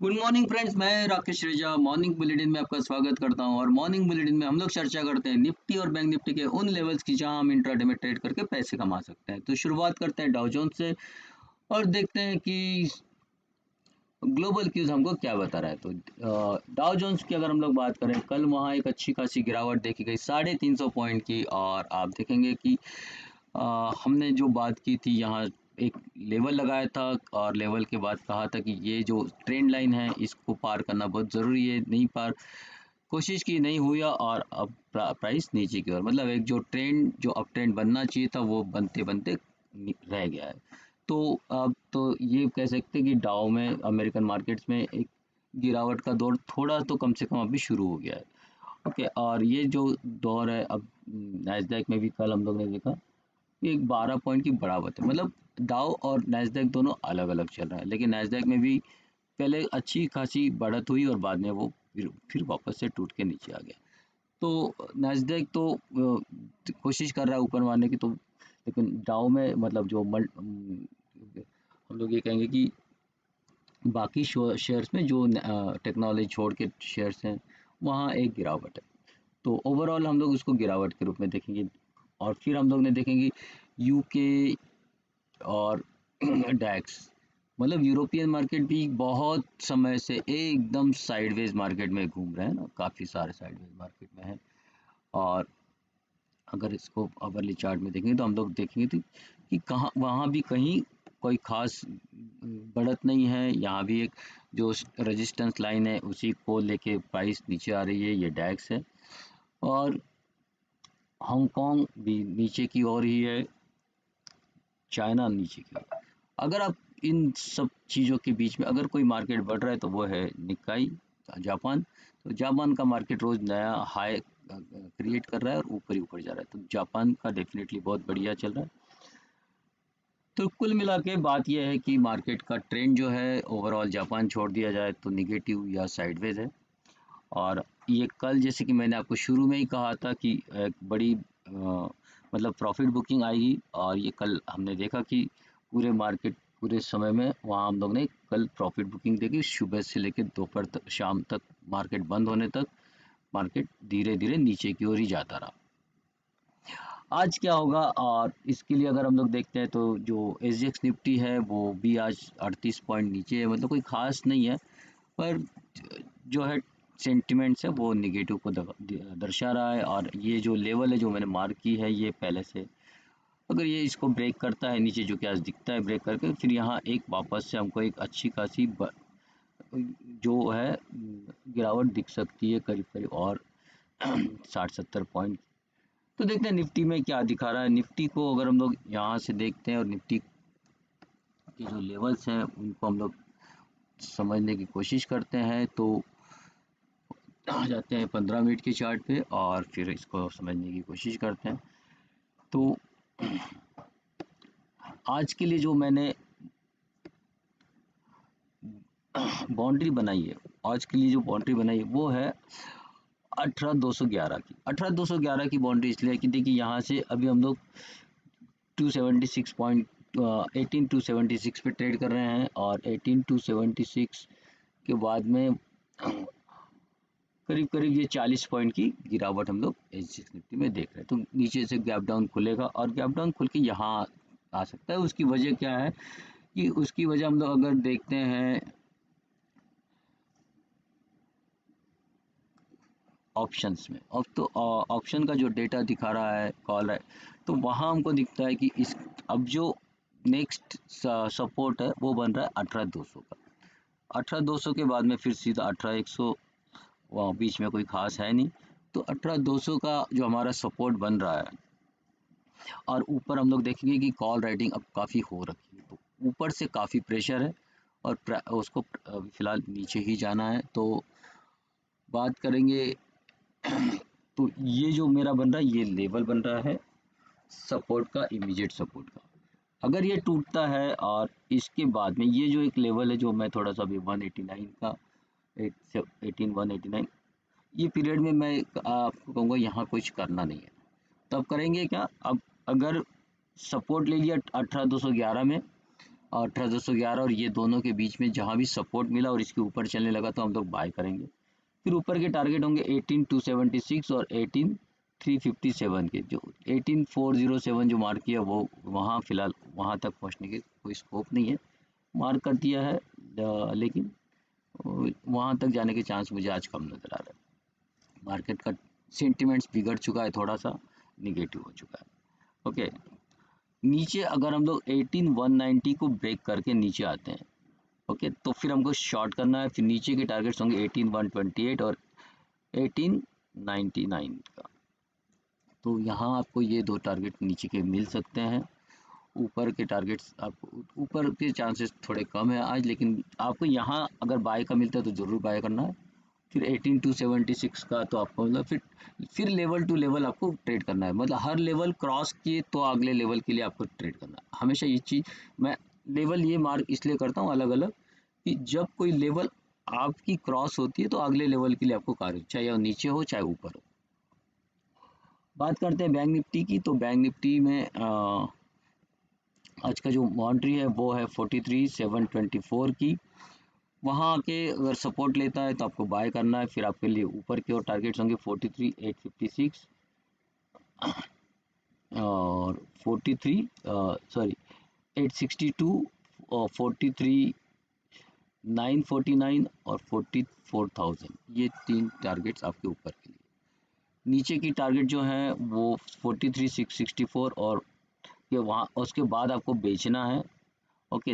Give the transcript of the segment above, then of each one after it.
Good morning friends, मैं राकेश रेजा morning bulletin में आपका स्वागत करता हूं। और मॉर्निंग बुलेटिन में हम लोग चर्चा करते हैं निफ्टी और बैंक निफ्टी के उन लेवल्स की जहां हम इंट्राडे में ट्रेड करके पैसे कमा सकते हैं। तो शुरुआत करते हैं डाउ जोन्स से और देखते हैं कि ग्लोबल क्यूज हमको क्या बता रहा है। तो डाउ जोन्स की अगर हम लोग बात करें, कल वहां एक अच्छी खासी गिरावट देखी गई 350 पॉइंट की। और आप देखेंगे कि हमने जो बात की थी यहाँ एक लेवल लगाया था और लेवल के बाद कहा था कि ये जो ट्रेंड लाइन है इसको पार करना बहुत ज़रूरी है। नहीं पार कोशिश की, नहीं हुआ और अब प्राइस नीचे की ओर, मतलब एक जो ट्रेंड जो अप ट्रेंड बनना चाहिए था वो बनते बनते रह गया है। तो अब तो ये कह सकते हैं कि डाउ में अमेरिकन मार्केट्स में एक गिरावट का दौर थोड़ा तो कम से कम अभी शुरू हो गया है। ओके, और ये जो दौर है अब नैस्डैक में भी कल हम लोग ने देखा कि एक 12 पॉइंट की बढ़ावट है। मतलब डाउ और नैस्डैक दोनों अलग अलग चल रहा है, लेकिन नैस्डैक में भी पहले अच्छी खासी बढ़त हुई और बाद में वो फिर वापस से टूट के नीचे आ गया। तो नैस्डैक तो कोशिश कर रहा है ऊपर मारने की, तो लेकिन डाउ में मतलब जो हम लोग ये कहेंगे कि बाकी शेयर्स में जो टेक्नोलॉजी छोड़ के शेयर्स हैं वहाँ एक गिरावट है। तो ओवरऑल हम लोग उसको गिरावट के रूप में देखेंगे। और फिर हम लोग ने देखेंगे यूके और डैक्स, मतलब यूरोपियन मार्केट भी बहुत समय से एकदम साइडवेज मार्केट में घूम रहे हैं ना, काफ़ी सारे साइडवेज मार्केट में हैं। और अगर इसको अवरली चार्ट में देखेंगे तो हम लोग देखेंगे तो कि कहाँ वहाँ भी कहीं कोई खास बढ़त नहीं है। यहाँ भी एक जो रेजिस्टेंस लाइन है उसी को लेके प्राइस नीचे आ रही है, ये डैक्स है। और हांगकांग भी नीचे की ओर ही है, चाइना नीचे की ओर। अगर आप इन सब चीज़ों के बीच में अगर कोई मार्केट बढ़ रहा है तो वो है निकाई जापान। तो जापान का मार्केट रोज नया हाई क्रिएट कर रहा है और ऊपर ही ऊपर जा रहा है, तो जापान का डेफिनेटली बहुत बढ़िया चल रहा है। तो कुल मिला के बात यह है कि मार्केट का ट्रेंड जो है ओवरऑल जापान छोड़ दिया जाए तो निगेटिव या साइडवेज है। और ये कल जैसे कि मैंने आपको शुरू में ही कहा था कि एक बड़ी मतलब प्रॉफिट बुकिंग आएगी, और ये कल हमने देखा कि पूरे मार्केट पूरे समय में वहाँ हम लोग ने कल प्रॉफिट बुकिंग देखी। सुबह से लेकर दोपहर तक, शाम तक, मार्केट बंद होने तक मार्केट धीरे धीरे नीचे की ओर ही जाता रहा। आज क्या होगा, और इसके लिए अगर हम लोग देखते हैं तो जो एसजीएक्स निफ्टी है वो भी आज 38 पॉइंट नीचे है, मतलब कोई खास नहीं है, पर जो है सेंटिमेंट्स है वो निगेटिव को दर्शा रहा है। और ये जो लेवल है जो मैंने मार्क की है ये पहले से, अगर ये इसको ब्रेक करता है नीचे, जो कि आज दिखता है ब्रेक करके, फिर यहाँ एक वापस से हमको एक अच्छी खासी जो है गिरावट दिख सकती है करीब करीब और 60-70 पॉइंट। तो देखते हैं निफ्टी में क्या दिखा रहा है। निफ्टी को अगर हम लोग यहाँ से देखते हैं और निफ्टी के जो लेवल्स हैं उनको हम लोग समझने की कोशिश करते हैं, तो आ जाते हैं 15 मिनट के चार्ट पे और फिर इसको समझने की कोशिश करते हैं। तो आज के लिए जो मैंने बाउंड्री बनाई है, आज के लिए जो बाउंड्री बनाई है वो है 18,211 की। 18,211 की बाउंड्री इसलिए कि देखिए यहाँ से अभी हम लोग 276 पॉइंट 18,276 पे ट्रेड कर रहे हैं, और 18,276 के बाद में करीब करीब ये 40 पॉइंट की गिरावट हम लोग एसजीएक्स निफ्टी में देख रहे हैं। तो नीचे से गैप डाउन खुलेगा और गैप डाउन खुल के यहाँ आ सकता है। उसकी वजह क्या है कि उसकी वजह हम लोग अगर देखते हैं ऑप्शंस में, अब तो ऑप्शन का जो डेटा दिखा रहा है कॉल है, तो वहाँ हमको दिखता है कि इस अब जो नेक्स्ट सपोर्ट है वो बन रहा है 18,200 का। 18,200 के बाद में फिर सीधा 18,100, वहाँ बीच में कोई खास है नहीं। तो 18,200 का जो हमारा सपोर्ट बन रहा है, और ऊपर हम लोग देखेंगे कि कॉल राइटिंग अब काफ़ी हो रखी है, तो ऊपर से काफ़ी प्रेशर है और उसको फिलहाल नीचे ही जाना है। तो बात करेंगे तो ये जो मेरा बन रहा है ये लेवल बन रहा है सपोर्ट का, इमीडिएट सपोर्ट का। अगर ये टूटता है और इसके बाद में ये जो एक लेवल है जो मैं थोड़ा सा अभी 189 का 189, ये पीरियड में मैं आपको कहूँगा यहाँ कुछ करना नहीं है। तब करेंगे क्या, अब अगर सपोर्ट ले लिया 18,211 में, 18,211 और ये दोनों के बीच में जहाँ भी सपोर्ट मिला और इसके ऊपर चलने लगा तो हम लोग बाय करेंगे। फिर ऊपर के टारगेट होंगे 18,276 और 18,357 के। जो 18,407 जो मार्क किया वो वहाँ फिलहाल वहाँ तक पहुँचने के कोई स्कोप नहीं है, मार्क कर दिया है, लेकिन वहाँ तक जाने के चांस मुझे आज कम नज़र आ रहा है। मार्केट का सेंटिमेंट्स बिगड़ चुका है, थोड़ा सा निगेटिव हो चुका है। ओके, नीचे अगर हम लोग 18,190 को ब्रेक करके नीचे आते हैं, ओके, तो फिर हमको शॉर्ट करना है। फिर नीचे के टारगेट्स होंगे 18,128 और 18,99 का। तो यहाँ आपको ये दो टारगेट नीचे के मिल सकते हैं। ऊपर के टारगेट्स आपको, ऊपर के चांसेस थोड़े कम है आज, लेकिन आपको यहाँ अगर बाय का मिलता है तो ज़रूर बाय करना है। फिर 18,276 का तो आपको मतलब फिर लेवल टू लेवल आपको ट्रेड करना है, मतलब हर लेवल क्रॉस किए तो अगले लेवल के लिए आपको ट्रेड करना है। हमेशा ये चीज़ मैं लेवल ये मार्क इसलिए करता हूँ अलग अलग, कि जब कोई लेवल आपकी क्रॉस होती है तो अगले लेवल के लिए आपको कार्य, चाहे नीचे हो चाहे ऊपर हो। बात करते हैं बैंक निफ्टी की। तो बैंक निफ्टी में आज का जो बाउंड्री है वो है 43,724 की। वहाँ आके अगर सपोर्ट लेता है तो आपको बाय करना है। फिर आपके लिए ऊपर की ओर टारगेट्स होंगे 43,856 और 862 और 43,949 और 44,000, ये तीन टारगेट्स आपके ऊपर के लिए। नीचे की टारगेट जो है वो 43,664 और ये वहाँ उसके बाद आपको बेचना है। ओके,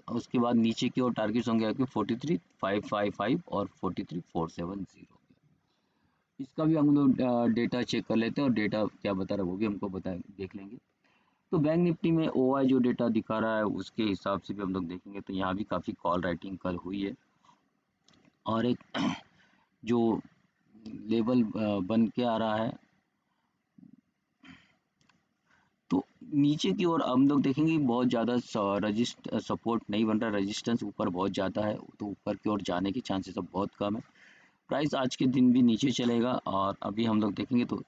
उसके बाद नीचे की ओर टारगेट्स होंगे आपके 43,555 और 43,470। इसका भी हम लोग डेटा चेक कर लेते हैं और डेटा क्या बता रहा है वो भी हमको देख लेंगे। तो बैंक निफ्टी में ओआई जो डेटा दिखा रहा है उसके हिसाब से भी हम लोग देखेंगे तो यहाँ भी काफ़ी कॉल राइटिंग कल हुई है और एक जो लेवल बन के आ रहा है। तो नीचे की ओर हम लोग देखेंगे बहुत ज़्यादा सपोर्ट नहीं बन रहा, रेजिस्टेंस ऊपर बहुत ज़्यादा है, तो ऊपर की ओर जाने के चांसेस अब बहुत कम है। प्राइस आज के दिन भी नीचे चलेगा और अभी हम लोग देखेंगे तो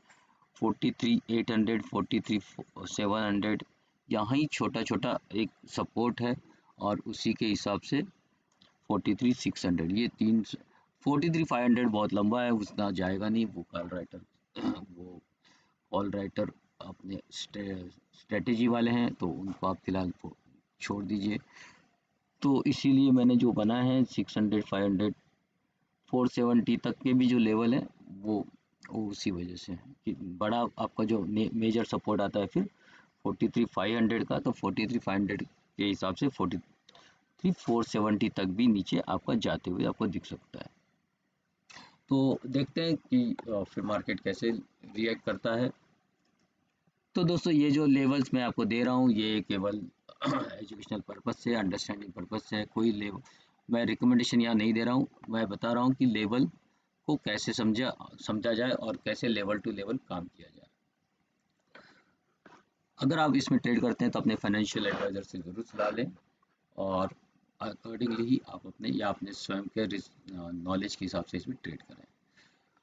43,800 43,700 यहाँ ही छोटा छोटा एक सपोर्ट है और उसी के हिसाब से 43,600 ये तीन। 43,500 बहुत लंबा है, उतना जाएगा नहीं। वो कॉल राइटर अपने स्ट्रेटेजी वाले हैं तो उनको आप फिलहाल छोड़ दीजिए। तो इसीलिए मैंने जो बना है 600 500 470 तक के भी जो लेवल है वो उसी वजह से है कि बड़ा आपका जो मेजर सपोर्ट आता है फिर 43,500 का, तो 43,500 के हिसाब से 43,470 तक भी नीचे आपका जाते हुए आपको दिख सकता है। तो देखते हैं कि फिर मार्केट कैसे रिएक्ट करता है। तो दोस्तों ये जो लेवल्स मैं आपको दे रहा हूँ ये केवल एजुकेशनल पर्पस से, अंडरस्टैंडिंग पर्पस से है। कोई लेवल मैं रिकमेंडेशन यहाँ नहीं दे रहा हूँ, मैं बता रहा हूँ कि लेवल को कैसे समझा जाए और कैसे लेवल टू लेवल काम किया जाए। अगर आप इसमें ट्रेड करते हैं तो अपने फाइनेंशियल एडवाइजर से ज़रूर सलाह लें और अकॉर्डिंगली ही आप अपने या अपने स्वयं के नॉलेज के हिसाब से इसमें ट्रेड करें।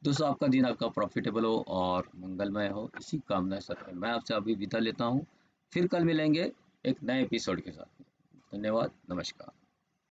दोस्तों आपका दिन आपका प्रॉफिटेबल हो और मंगलमय हो, इसी कामना के साथ मैं आपसे अभी विदा लेता हूँ। फिर कल मिलेंगे एक नए एपिसोड के साथ। धन्यवाद, नमस्कार।